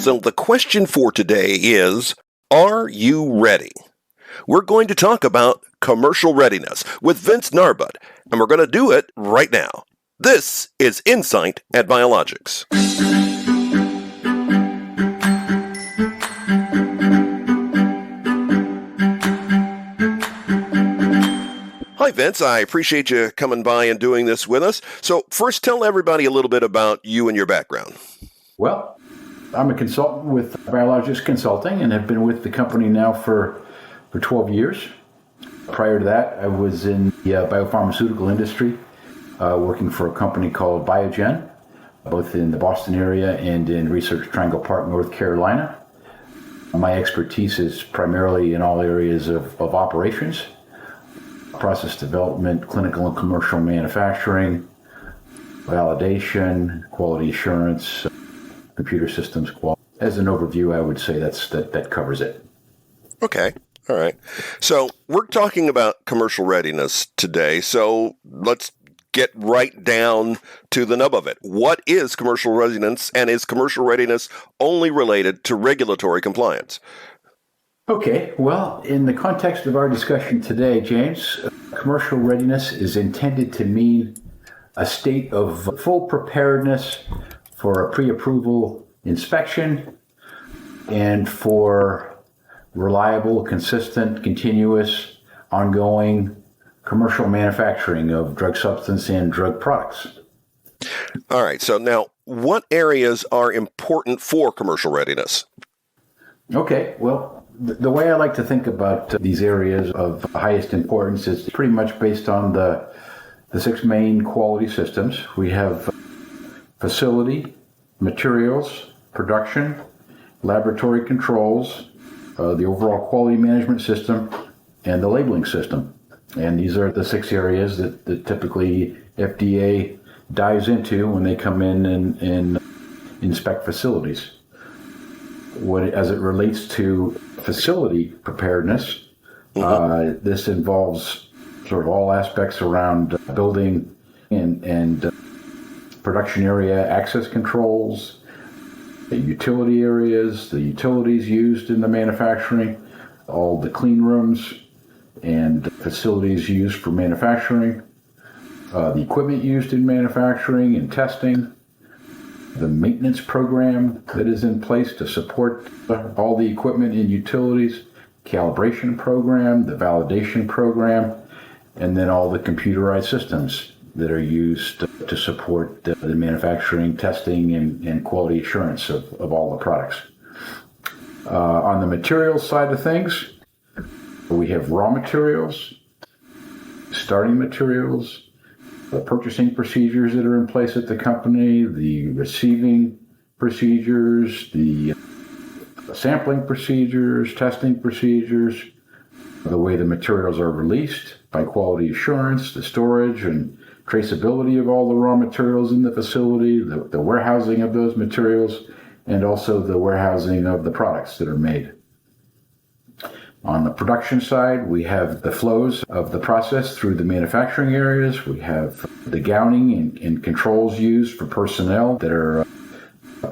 So the question for today is, are you ready? We're going to talk about commercial readiness with Vince Narbut, and we're going to do it right now. This is Insight at Biologics. Hi, Vince. I appreciate you coming by and doing this with us. So first, tell everybody a little bit about you and your background. Well, I'm a consultant with Biologics Consulting and have been with the company now for 12 years. Prior to that, I was in the biopharmaceutical industry, working for a company called Biogen, both in the Boston area and in Research Triangle Park, North Carolina. My expertise is primarily in all areas of operations, process development, clinical and commercial manufacturing, validation, quality assurance, computer systems quality. As an overview, I would say that covers it. Okay. All right. So we're talking about commercial readiness today. So let's get right down to the nub of it. What is commercial readiness, and is commercial readiness only related to regulatory compliance? Okay. Well, in the context of our discussion today, James, commercial readiness is intended to mean a state of full preparedness for a pre-approval inspection and for reliable, consistent, continuous, ongoing commercial manufacturing of drug substance and drug products. All right. So now, what areas are important for commercial readiness? Okay. Well, the way I like to think about these areas of highest importance is pretty much based on the six main quality systems. We have facility, materials, production, laboratory controls, the overall quality management system, and the labeling system. And these are the six areas that typically FDA dives into when they come in and inspect facilities. As it relates to facility preparedness, this involves sort of all aspects around building and production area access controls, the utility areas, the utilities used in the manufacturing, all the clean rooms and facilities used for manufacturing, the equipment used in manufacturing and testing, the maintenance program that is in place to support all the equipment and utilities, calibration program, the validation program, and then all the computerized systems that are used to support the manufacturing, testing, and quality assurance of all the products. On the materials side of things, we have raw materials, starting materials, the purchasing procedures that are in place at the company, the receiving procedures, the sampling procedures, testing procedures, the way the materials are released by quality assurance, the storage and traceability of all the raw materials in the facility, the warehousing of those materials, and also the warehousing of the products that are made. On the production side, we have the flows of the process through the manufacturing areas. We have the gowning and controls used for personnel that are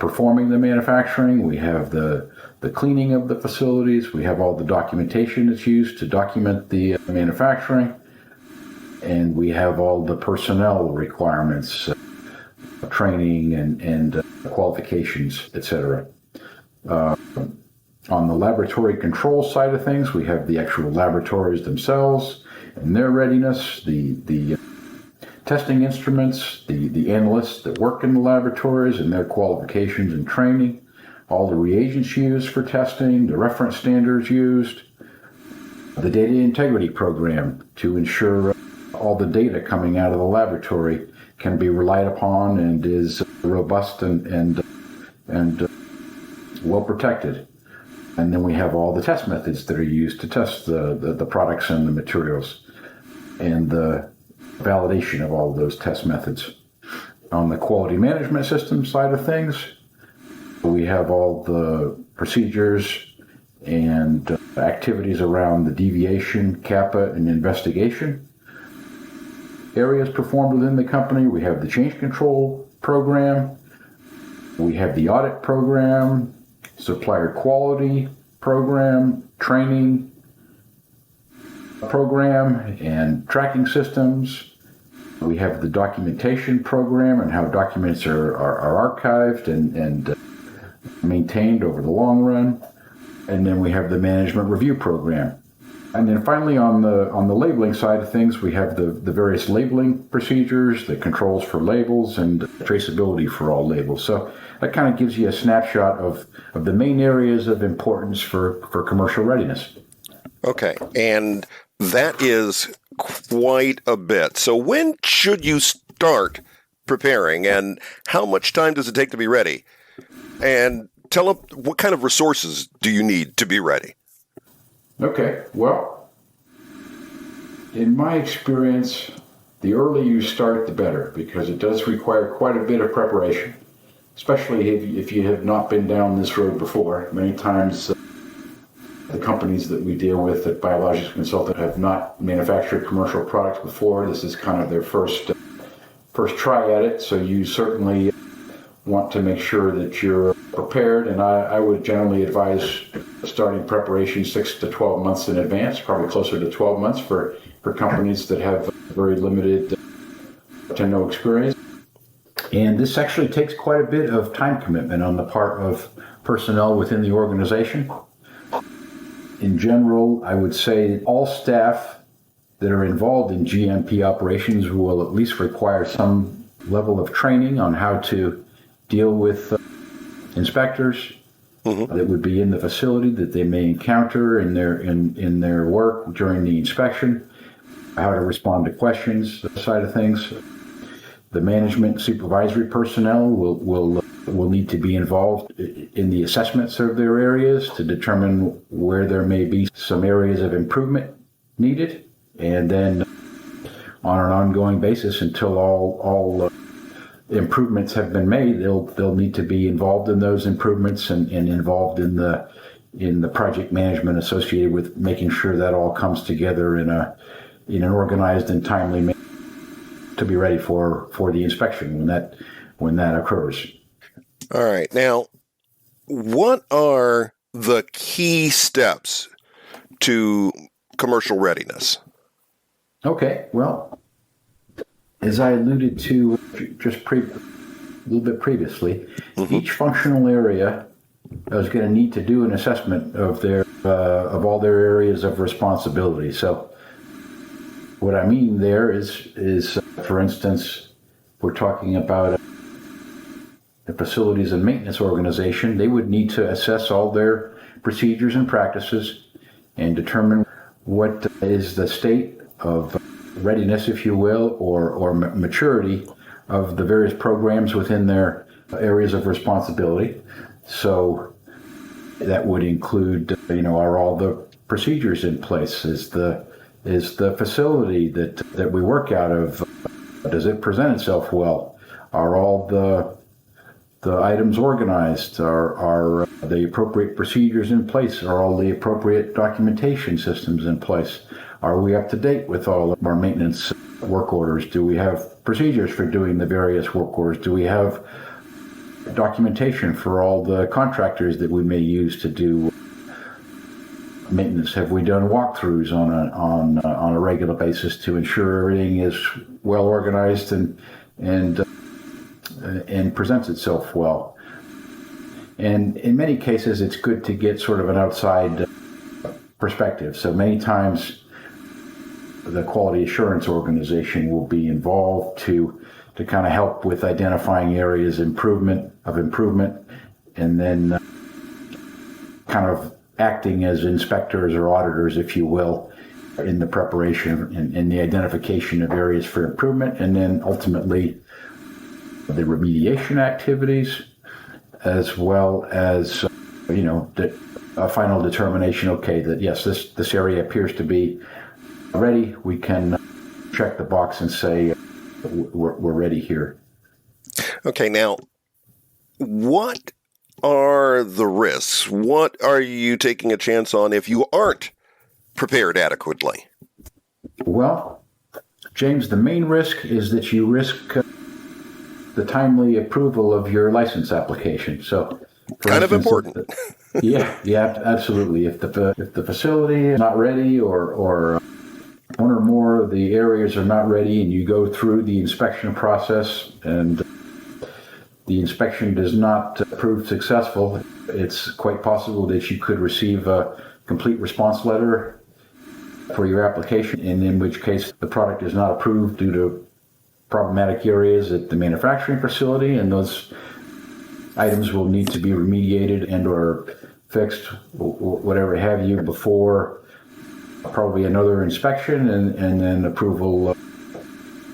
performing the manufacturing. We have the cleaning of the facilities. We have all the documentation that's used to document the manufacturing. And we have all the personnel requirements, training and qualifications, etc. On the laboratory control side of things, we have the actual laboratories themselves and their readiness, the testing instruments, the analysts that work in the laboratories and their qualifications and training, all the reagents used for testing, the reference standards used, the data integrity program to ensure all the data coming out of the laboratory can be relied upon and is robust and well protected. And then we have all the test methods that are used to test the products and the materials and the validation of all of those test methods. On the quality management system side of things, we have all the procedures and activities around the deviation, CAPA, and investigation areas performed within the company. We have the change control program. We have the audit program, supplier quality program, training program, and tracking systems. We have the documentation program and how documents are archived and maintained over the long run. And then we have the management review program. And then finally, on the labeling side of things, we have the various labeling procedures, the controls for labels, and traceability for all labels. So that kind of gives you a snapshot of the main areas of importance for commercial readiness. Okay, and that is quite a bit. So when should you start preparing, and how much time does it take to be ready? And tell them what kind of resources do you need to be ready? Okay, well, in my experience, the earlier you start, the better, because it does require quite a bit of preparation, especially if you have not been down this road before. Many times, the companies that we deal with at Biologics Consultant have not manufactured commercial products before. This is kind of their first try at it, so you certainly want to make sure that you're prepared, and I would generally advise starting preparation 6 to 12 months in advance, probably closer to 12 months for companies that have very limited to no experience. And this actually takes quite a bit of time commitment on the part of personnel within the organization. In general, I would say all staff that are involved in GMP operations will at least require some level of training on how to deal with inspectors that would be in the facility that they may encounter in their work during the inspection, how to respond to questions, side of things. The management supervisory personnel will need to be involved in the assessments of their areas to determine where there may be some areas of improvement needed, and then on an ongoing basis until all improvements have been made, they'll need to be involved in those improvements and involved in the project management associated with making sure that all comes together in an organized and timely manner to be ready for the inspection when that occurs. All right. Now, what are the key steps to commercial readiness? Okay, well, as I alluded to just a little bit previously, each functional area is going to need to do an assessment of of all their areas of responsibility. So, what I mean there is for instance, we're talking about the facilities and maintenance organization. They would need to assess all their procedures and practices and determine what is the state of readiness, if you will, or maturity of the various programs within their areas of responsibility. So that would include, are all the procedures in place? Is the facility that we work out of, does it present itself well? Are all the items organized? Are the appropriate procedures in place? Are all the appropriate documentation systems in place? Are we up to date with all of our maintenance work orders? Do we have procedures for doing the various work orders? Do we have documentation for all the contractors that we may use to do maintenance? Have we done walkthroughs on a regular basis to ensure everything is well organized and presents itself well? And in many cases, it's good to get sort of an outside perspective. So many times, the quality assurance organization will be involved to kind of help with identifying areas of improvement, and then kind of acting as inspectors or auditors, if you will, in the preparation and the identification of areas for improvement, and then ultimately the remediation activities, as well as a final determination. Okay, that yes, this area appears to be ready. We can check the box and say we're ready here. Okay, now, what are the risks? What are you taking a chance on if you aren't prepared adequately? Well, James, the main risk is that you risk the timely approval of your license application. So For Kind of instance, important. yeah, absolutely. If the facility is not ready, or one or more of the areas are not ready, and you go through the inspection process, and the inspection does not prove successful, it's quite possible that you could receive a complete response letter for your application, and in which case the product is not approved due to problematic areas at the manufacturing facility, and those items will need to be remediated and or fixed, whatever have you, before probably another inspection and then approval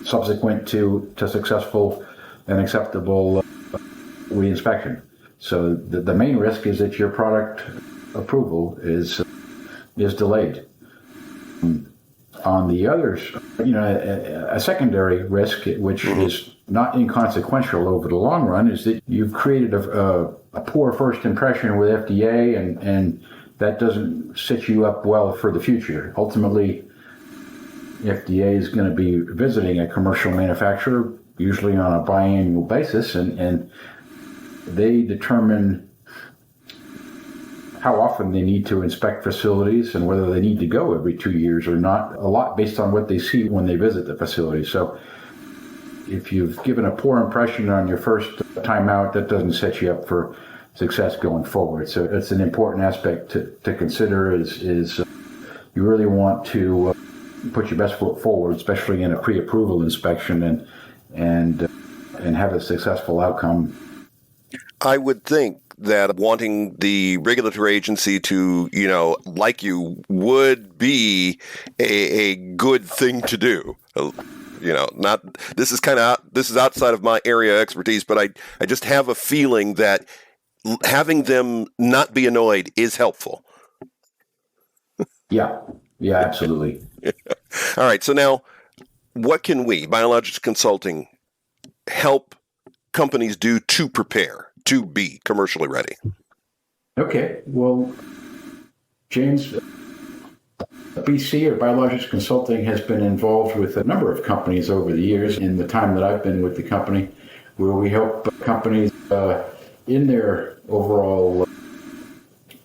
subsequent to successful and acceptable reinspection. So the main risk is that your product approval is delayed. On the others, a secondary risk, which is not inconsequential over the long run, is that you've created a poor first impression with FDA, and that doesn't set you up well for the future. Ultimately, FDA is going to be visiting a commercial manufacturer, usually on a biannual basis, and they determine how often they need to inspect facilities and whether they need to go every 2 years or not, a lot based on what they see when they visit the facility. So if you've given a poor impression on your first time out, that doesn't set you up for success going forward. So it's an important aspect to consider is you really want to put your best foot forward, especially in a pre-approval inspection, and have a successful outcome. I would think that wanting the regulatory agency to, like you would be a good thing to do. Not this is outside of my area of expertise, but I just have a feeling that having them not be annoyed is helpful. Yeah, absolutely. All right. So now, what can we, Biologics Consulting, help companies do to prepare to be commercially ready? Okay. Well, James, BC, or Biologics Consulting, has been involved with a number of companies over the years in the time that I've been with the company, where we help companies in their overall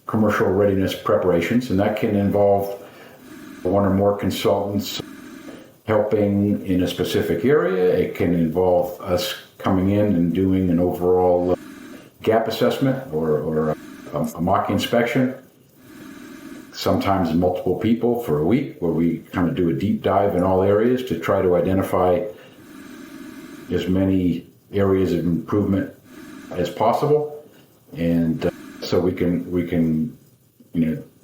commercial readiness preparations, and that can involve one or more consultants helping in a specific area. It can involve us coming in and doing an overall gap assessment or a mock inspection, sometimes multiple people for a week, where we kind of do a deep dive in all areas to try to identify as many areas of improvement as possible. And so we can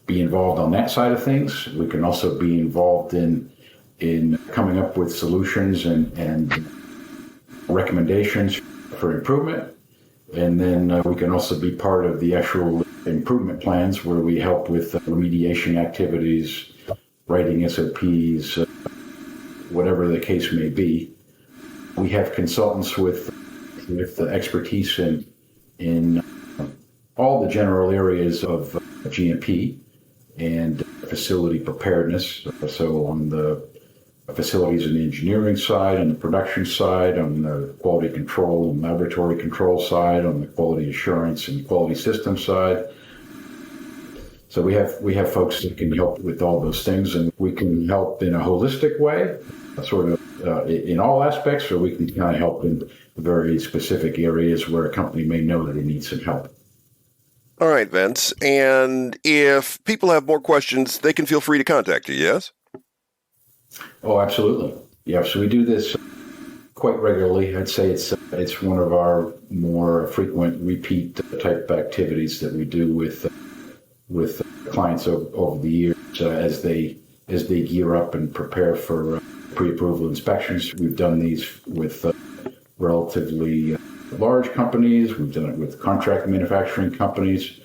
be involved on that side of things. We can also be involved in coming up with solutions and recommendations for improvement. And then we can also be part of the actual improvement plans, where we help with remediation activities, writing SOPs, whatever the case may be. We have consultants with expertise in all the general areas of GMP and facility preparedness. So on the facilities and engineering side, on the production side, on the quality control and laboratory control side, on the quality assurance and quality system side. So we have folks that can help with all those things, and we can help in a holistic way, sort of in all aspects, or we can kind of help in very specific areas where a company may know that they need some help. All right, Vince. And if people have more questions, they can feel free to contact you, yes? Oh, absolutely. Yeah, so we do this quite regularly. I'd say it's one of our more frequent repeat type activities that we do with clients over the years as they gear up and prepare for pre-approval inspections. We've done these with relatively large companies. We've done it with contract manufacturing companies.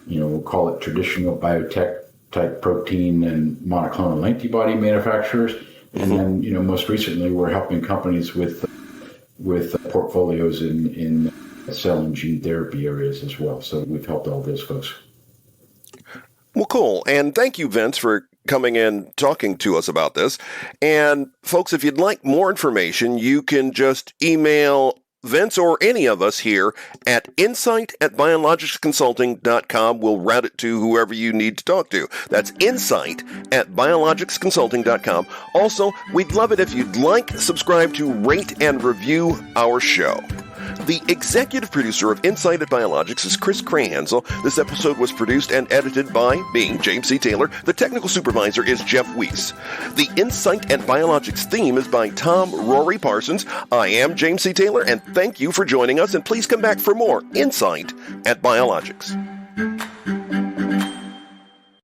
We'll call it traditional biotech type protein and monoclonal antibody manufacturers. And then, most recently, we're helping companies with portfolios in cell and gene therapy areas as well. So we've helped all those folks. Well, cool. And thank you, Vince, for coming in, talking to us about this. And folks, if you'd like more information, you can just email Vince or any of us here at insight@biologicsconsulting.com. We'll route it to whoever you need to talk to. That's insight@biologicsconsulting.com. Also, we'd love it if you'd like, subscribe to, rate, and review our show. The executive producer of Insight at Biologics is Chris Krahansel. This episode was produced and edited by me, James C. Taylor. The technical supervisor is Jeff Weiss. The Insight at Biologics theme is by Tom Rory Parsons. I am James C. Taylor, and thank you for joining us, and please come back for more Insight at Biologics.